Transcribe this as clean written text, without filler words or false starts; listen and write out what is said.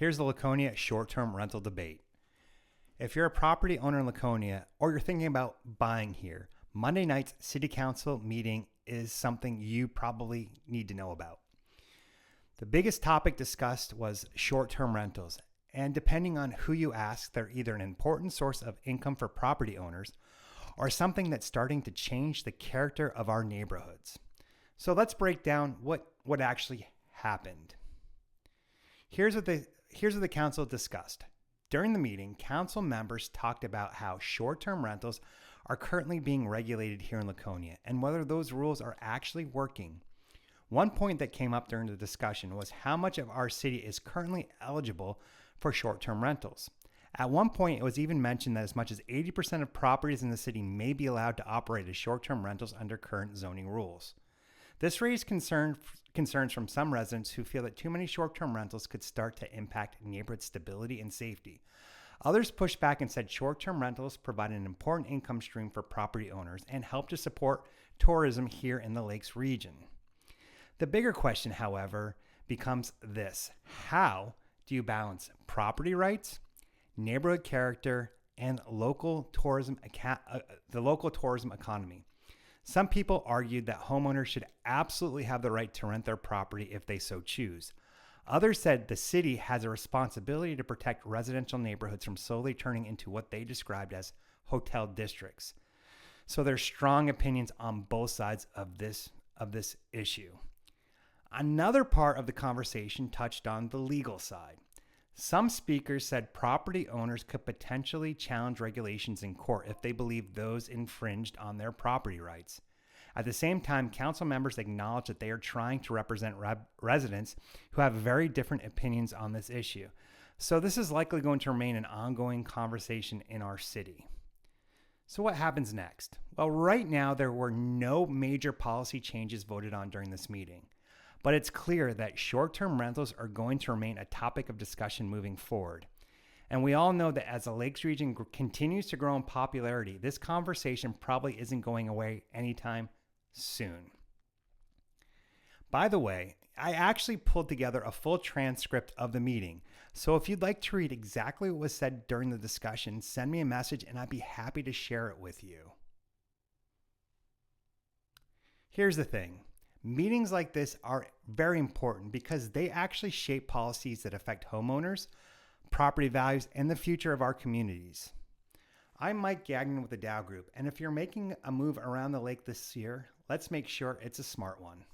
Here's the Laconia short-term rental debate. If you're a property owner in Laconia or you're thinking about buying here, Monday night's city council meeting is something you probably need to know about. The biggest topic discussed was short-term rentals, and depending on who you ask, they're either an important source of income for property owners or something that's starting to change the character of our neighborhoods. So let's break down what actually happened. Here's what the council discussed. During the meeting, council members talked about how short-term rentals are currently being regulated here in Laconia and whether those rules are actually working. One point that came up during the discussion was how much of our city is currently eligible for short-term rentals. At one point, it was even mentioned that as much as 80% of properties in the city may be allowed to operate as short-term rentals under current zoning rules. This raised concerns from some residents who feel that too many short-term rentals could start to impact neighborhood stability and safety. Others pushed back and said short-term rentals provide an important income stream for property owners and help to support tourism here in the Lakes region. The bigger question, however, becomes this: how do you balance property rights, neighborhood character, and the local tourism economy? Some people argued that homeowners should absolutely have the right to rent their property if they so choose. Others said the city has a responsibility to protect residential neighborhoods from slowly turning into what they described as hotel districts. So there's strong opinions on both sides of this issue. Another part of the conversation touched on the legal side. Some speakers said property owners could potentially challenge regulations in court if they believe those infringed on their property rights. At the same time, council members acknowledged that they are trying to represent residents who have very different opinions on this issue. So this is likely going to remain an ongoing conversation in our city. So what happens next? Well, right now there were no major policy changes voted on during this meeting. But it's clear that short-term rentals are going to remain a topic of discussion moving forward. And we all know that as the Lakes region continues to grow in popularity, this conversation probably isn't going away anytime soon. By the way, I actually pulled together a full transcript of the meeting. So if you'd like to read exactly what was said during the discussion, send me a message and I'd be happy to share it with you. Here's the thing. Meetings like this are very important because they actually shape policies that affect homeowners, property values, and the future of our communities. I'm Mike Gagnon with the Dow Group, and if you're making a move around the lake this year, let's make sure it's a smart one.